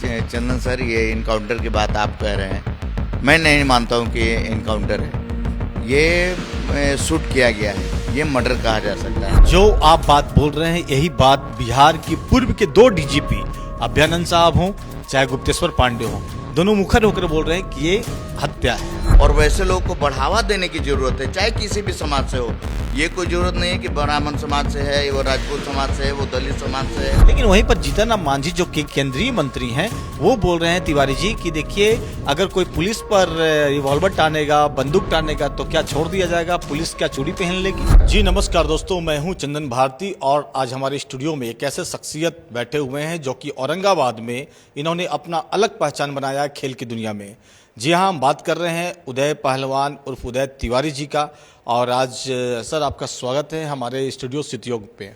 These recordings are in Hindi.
चंदन सर, ये इनकाउंटर की बात आप कह रहे हैं, मैं नहीं मानता हूँ कि ये इनकाउंटर है। ये शूट किया गया है, ये मर्डर कहा जा सकता है। जो आप बात बोल रहे हैं यही बात बिहार की पूर्व के 2 डीजीपी अभ्यानंद साहब हों चाहे गुप्तेश्वर पांडे हों, दोनों मुखर होकर बोल रहे हैं कि ये हत्या है। और वैसे लोगों को बढ़ावा देने की जरूरत है, चाहे किसी भी समाज से हो। ये कोई जरूरत नहीं है कि ब्राह्मण समाज से है, वो राजपूत समाज से है, वो दलित समाज से है। लेकिन वहीं पर जीतन राम मांझी जो कि केंद्रीय मंत्री हैं वो बोल रहे हैं तिवारी जी कि देखिए, अगर कोई पुलिस पर रिवॉल्वर टानेगा, बंदूक टानेगा तो क्या छोड़ दिया जाएगा, पुलिस क्या चूड़ी पहन लेगी। जी नमस्कार दोस्तों, मैं हूं चंदन भारती और आज हमारे स्टूडियो में एक ऐसे शख्सियत बैठे हुए हैं जो कि औरंगाबाद में इन्होंने अपना अलग पहचान बनाया है खेल की दुनिया में। जी हाँ, हम बात कर रहे हैं उदय पहलवान उर्फ उदय तिवारी जी का। और आज सर आपका स्वागत है हमारे स्टूडियो सितयोग पे।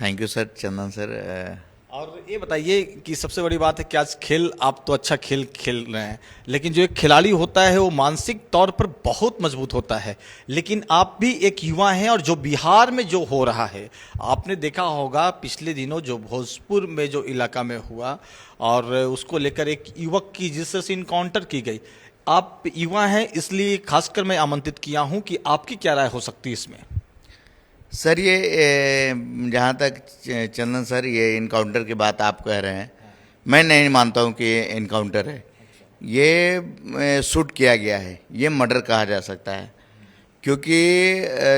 Thank you sir, Chandan sir. और ये बताइए कि सबसे बड़ी बात है कि आज खेल, आप तो अच्छा खेल खेल रहे हैं, लेकिन जो एक खिलाड़ी होता है वो मानसिक तौर पर बहुत मजबूत होता है। लेकिन आप भी एक युवा हैं और जो बिहार में जो हो रहा है, आपने देखा होगा पिछले दिनों जो भोजपुर में जो इलाका में हुआ और उसको लेकर एक युवक की जिस तरह से इनकाउंटर की गई। आप युवा हैं इसलिए खासकर मैं आमंत्रित किया हूं कि आपकी क्या राय हो सकती है इसमें। सर, ये जहाँ तक चंदन सर, ये इनकाउंटर की बात आप कह रहे हैं, मैं नहीं मानता हूँ कि ये इनकाउंटर है। ये शूट किया गया है, ये मर्डर कहा जा सकता है। क्योंकि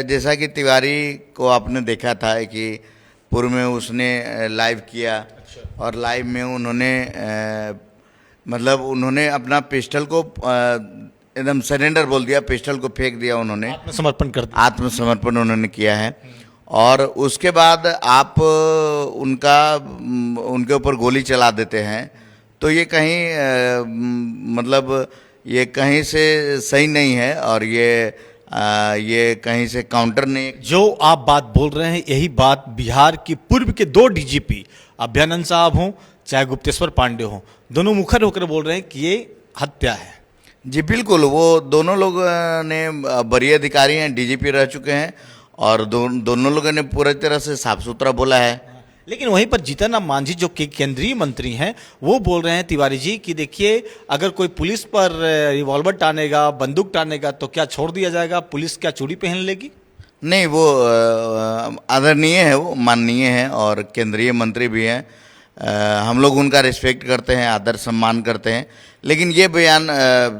जैसा कि तिवारी को आपने देखा था कि पूर्व में उसने लाइव किया और लाइव में उन्होंने अपना पिस्टल को एकदम सरेंडर बोल दिया, पिस्टल को फेंक दिया उन्होंने, आत्मसमर्पण उन्होंने किया है। और उसके बाद आप उनके ऊपर गोली चला देते हैं तो ये कहीं ये कहीं से सही नहीं है और ये कहीं से काउंटर नहीं। जो आप बात बोल रहे हैं यही बात बिहार की पूर्व के 2 डीजीपी अभ्यानंद साहब हों चाहे गुप्तेश्वर पांडे हों, दोनों मुखर होकर बोल रहे हैं कि ये हत्या है। जी बिल्कुल, वो दोनों लोग ने वरीय अधिकारी हैं, डीजीपी रह चुके हैं और दोनों लोगों ने पूरी तरह से साफ सुथरा बोला है। लेकिन वहीं पर जीतन राम मांझी जो कि केंद्रीय मंत्री हैं वो बोल रहे हैं तिवारी जी कि देखिए, अगर कोई पुलिस पर रिवॉल्वर टानेगा, बंदूक टानेगा तो क्या छोड़ दिया जाएगा, पुलिस क्या चूड़ी पहन लेगी। नहीं, वो आदरणीय है, वो माननीय है और केंद्रीय मंत्री भी हैं। हम लोग उनका रिस्पेक्ट करते हैं, आदर सम्मान करते हैं। लेकिन ये बयान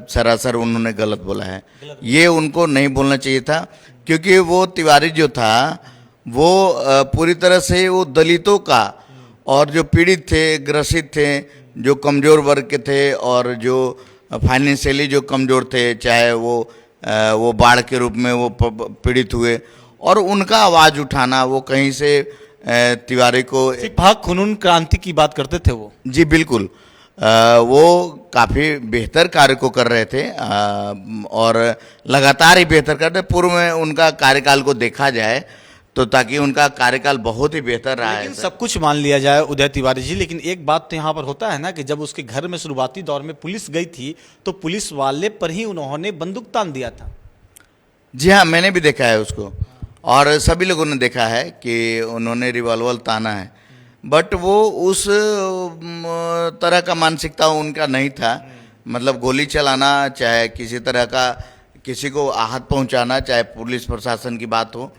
सरासर उन्होंने गलत बोला है। ये उनको नहीं बोलना चाहिए था, क्योंकि वो तिवारी जो था वो पूरी तरह से वो दलितों का और जो पीड़ित थे, ग्रसित थे, जो कमज़ोर वर्ग के थे और जो फाइनेंशियली जो कमज़ोर थे, चाहे वो बाढ़ के रूप में वो पीड़ित हुए, और उनका आवाज़ उठाना, वो कहीं से तिवारी को सिपाही कानून क्रांति की बात करते थे वो। जी बिल्कुल, वो काफ़ी बेहतर कार्य को कर रहे थे और लगातार ही बेहतर करते। पूर्व में उनका कार्यकाल को देखा जाए तो ताकि उनका कार्यकाल बहुत ही बेहतर रहा है। सब कुछ मान लिया जाए उदय तिवारी जी, लेकिन एक बात तो यहाँ पर होता है ना कि जब उसके घर में शुरुआती दौर में पुलिस गई थी तो पुलिस वाले पर ही उन्होंने बंदूक तान दिया था। जी हाँ, मैंने भी देखा है उसको और सभी लोगों ने देखा है कि उन्होंने रिवॉल्वर ताना है, बट वो उस तरह का मानसिकता उनका नहीं था। मतलब गोली चलाना, चाहे किसी तरह का किसी को आहत पहुंचाना, चाहे पुलिस प्रशासन की बात हो,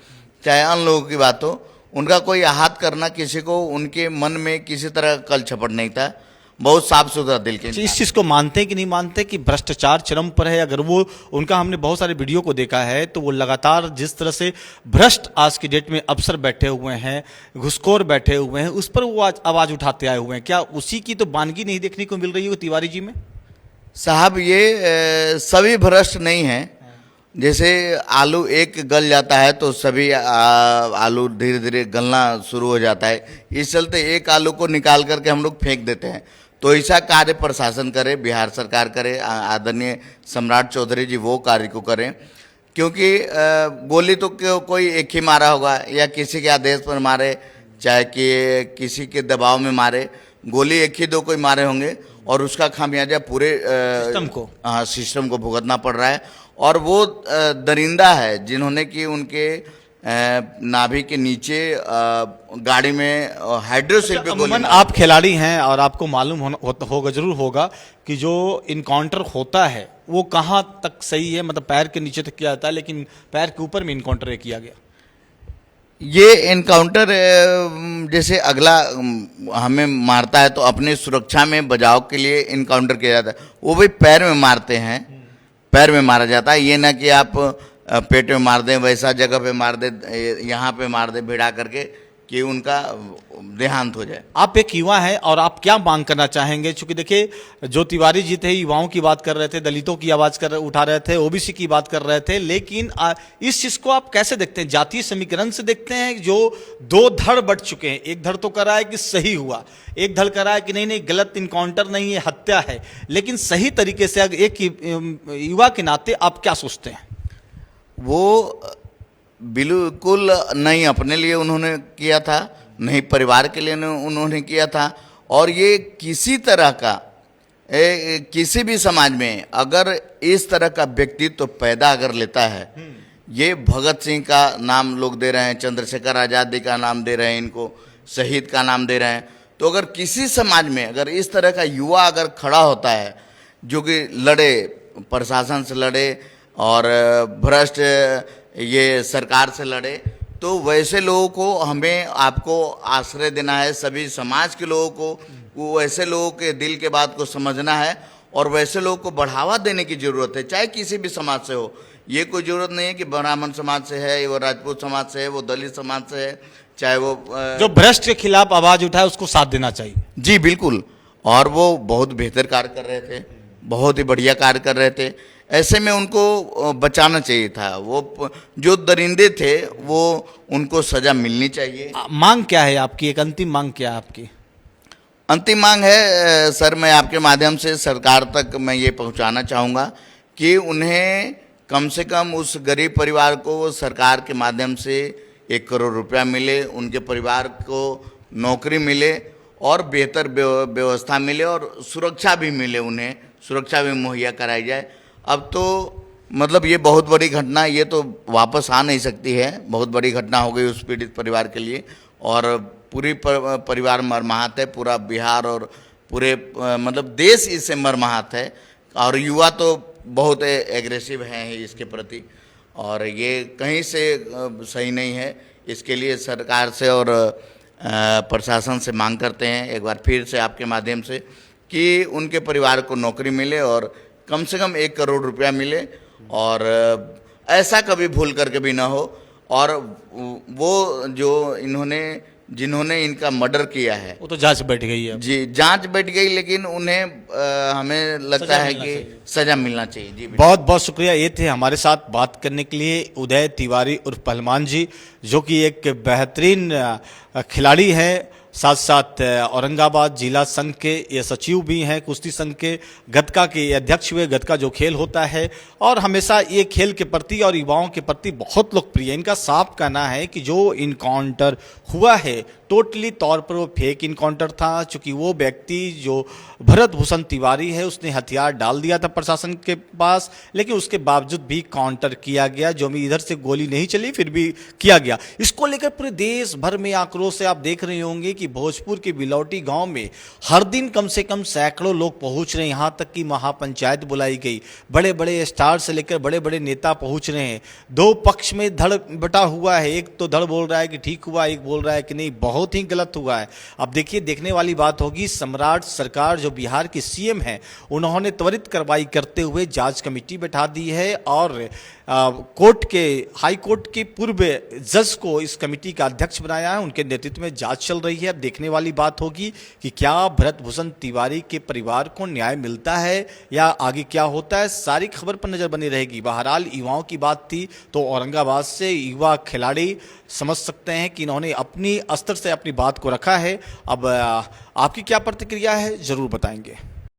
चाहे अन्य लोगों की बात हो, उनका कोई आहत करना किसी को, उनके मन में किसी तरह का कल छपट नहीं था। बहुत साफ सुथरा दिल के। इस चीज़ को मानते हैं कि नहीं मानते कि भ्रष्टाचार चरम पर है। अगर वो उनका, हमने बहुत सारे वीडियो को देखा है तो वो लगातार जिस तरह से भ्रष्ट आज की डेट में अफसर बैठे हुए हैं, घुसखोर बैठे हुए हैं, उस पर वो आज आवाज़ उठाते आए हुए हैं। क्या उसी की तो वानगी नहीं देखने को मिल रही है तिवारी जी में? साहब, ये सभी भ्रष्ट नहीं हैं। जैसे आलू एक गल जाता है तो सभी आलू धीरे धीरे गलना शुरू हो जाता है। इस चलते एक आलू को निकाल करके हम लोग फेंक देते हैं। तो ऐसा कार्य प्रशासन करे, बिहार सरकार करे, आदरणीय सम्राट चौधरी जी वो कार्य को करें। क्योंकि गोली तो कोई एक ही मारा होगा या किसी के आदेश पर मारे, चाहे कि किसी के दबाव में मारे, गोली एक ही दो कोई मारे होंगे और उसका खामियाजा पूरे सिस्टम को भुगतना पड़ रहा है। और वो दरिंदा है जिन्होंने कि उनके नाभि के नीचे गाड़ी में हाइड्रोसिल पे गोली अमूमन मारी। आप खिलाड़ी हैं और आपको मालूम होगा जरूर होगा कि जो इनकाउंटर होता है वो कहाँ तक सही है, मतलब पैर के नीचे तक किया जाता है, लेकिन पैर के ऊपर में इनकाउंटर किया गया। ये एनकाउंटर जैसे अगला हमें मारता है तो अपनी सुरक्षा में बचाव के लिए एनकाउंटर किया जाता है, वो भी पैर में मारते हैं, पैर में मारा जाता है। ये ना कि आप पेट में मार दें, वैसा जगह पे मार दे, यहाँ पे मार दे भिड़ा करके कि उनका देहांत हो जाए। आप एक युवा हैं और आप क्या मांग करना चाहेंगे? चूंकि देखिए जो तिवारी जी थे युवाओं की बात कर रहे थे, दलितों की आवाज उठा रहे थे, ओबीसी की बात कर रहे थे, लेकिन इस चीज को आप कैसे देखते हैं? जातीय समीकरण से देखते हैं जो दो धड़ बट चुके हैं। एक धड़ तो कर रहा है कि सही हुआ, एक धड़ कर रहा है कि नहीं नहीं गलत इनकाउंटर नहीं है, हत्या है। लेकिन सही तरीके से अगर एक युवा के नाते आप क्या सोचते हैं? वो बिल्कुल नहीं अपने लिए उन्होंने किया था, नहीं परिवार के लिए उन्होंने किया था। और ये किसी तरह का किसी भी समाज में अगर इस तरह का व्यक्तित्व पैदा अगर लेता है, ये भगत सिंह का नाम लोग दे रहे हैं, चंद्रशेखर आज़ादी का नाम दे रहे हैं, इनको शहीद का नाम दे रहे हैं। तो अगर किसी समाज में अगर इस तरह का युवा अगर खड़ा होता है जो कि लड़े, प्रशासन से लड़े और भ्रष्ट ये सरकार से लड़े, तो वैसे लोगों को हमें आपको आश्रय देना है। सभी समाज के लोगों को वो वैसे लोगों के दिल के बात को समझना है और वैसे लोगों को बढ़ावा देने की ज़रूरत है, चाहे किसी भी समाज से हो। ये कोई ज़रूरत नहीं है कि ब्राह्मण समाज से है, वो राजपूत समाज से है, वो दलित समाज से है, चाहे वो जो भ्रष्ट के खिलाफ आवाज उठाए उसको साथ देना चाहिए। जी बिल्कुल। और वो बहुत बेहतर कार्य कर रहे थे, बहुत ही बढ़िया कार्य कर रहे थे। ऐसे में उनको बचाना चाहिए था। वो जो दरिंदे थे वो उनको सजा मिलनी चाहिए। मांग क्या है आपकी? एक अंतिम मांग क्या है आपकी? अंतिम मांग है सर, मैं आपके माध्यम से सरकार तक मैं ये पहुंचाना चाहूँगा कि उन्हें कम से कम उस गरीब परिवार को सरकार के माध्यम से 1 करोड़ रुपया मिले, उनके परिवार को नौकरी मिले और बेहतर व्यवस्था मिले और सुरक्षा भी मिले, उन्हें सुरक्षा भी मुहैया कराई जाए। अब तो मतलब ये बहुत बड़ी घटना, ये तो वापस आ नहीं सकती है, बहुत बड़ी घटना हो गई उस पीड़ित परिवार के लिए और पूरी परिवार मर्माहत है, पूरा बिहार और पूरे मतलब देश इससे मर्माहत है। और युवा तो बहुत एग्रेसिव हैं इसके प्रति और ये कहीं से सही नहीं है। इसके लिए सरकार से और प्रशासन से मांग करते हैं एक बार फिर से आपके माध्यम से कि उनके परिवार को नौकरी मिले और कम से कम 1 करोड़ रुपया मिले और ऐसा कभी भूल करके भी ना हो। और वो जो जिन्होंने इनका मर्डर किया है वो तो जांच बैठ गई है। जी, जांच बैठ गई, लेकिन उन्हें हमें लगता है कि सजा मिलना चाहिए। जी बहुत बहुत शुक्रिया। ये थे हमारे साथ बात करने के लिए उदय तिवारी उर्फ पहलवान जी, जो कि एक बेहतरीन खिलाड़ी हैं, साथ साथ औरंगाबाद जिला संघ के ये सचिव भी हैं, कुश्ती संघ के, गतका के अध्यक्ष हुए। गतका जो खेल होता है और हमेशा ये खेल के प्रति और युवाओं के प्रति बहुत लोकप्रिय। इनका साफ कहना है कि जो इनकाउंटर हुआ है टोटली तौर पर वो फेक इनकाउंटर था, चूंकि वो व्यक्ति जो भरत भूषण तिवारी है उसने हथियार डाल दिया था प्रशासन के पास, लेकिन उसके बावजूद भी काउंटर किया गया, जो भी इधर से गोली नहीं चली फिर भी किया गया। इसको लेकर पूरे देश भर में आक्रोश है। आप देख रहे होंगे कि भोजपुर के बिलौटी गांव में हर दिन कम से कम सैकड़ों लोग पहुंच रहे हैं, यहां तक कि महापंचायत बुलाई गई, बड़े बड़े स्टार से लेकर बड़े बड़े नेता पहुंच रहे हैं। दो पक्ष में धड़ बटा हुआ है, एक तो धड़ बोल रहा है कि ठीक हुआ, एक बोल रहा है कि नहीं बहुत ही गलत हुआ है। अब देखिए, देखने वाली बात होगी, सम्राट सरकार जो बिहार के सीएम हैं उन्होंने त्वरित कार्रवाई करते हुए जांच कमेटी बैठा दी है और हाई कोर्ट के पूर्व जज को इस कमेटी का अध्यक्ष बनाया है, उनके नेतृत्व में जांच चल रही है। अब देखने वाली बात होगी कि क्या भरत भूषण तिवारी के परिवार को न्याय मिलता है या आगे क्या होता है, सारी खबर पर नजर बनी रहेगी। बहरहाल युवाओं की बात थी तो औरंगाबाद से युवा खिलाड़ी समझ सकते हैं कि इन्होंने अपनी स्तर से अपनी बात को रखा है। अब आपकी क्या प्रतिक्रिया है जरूर बताएंगे।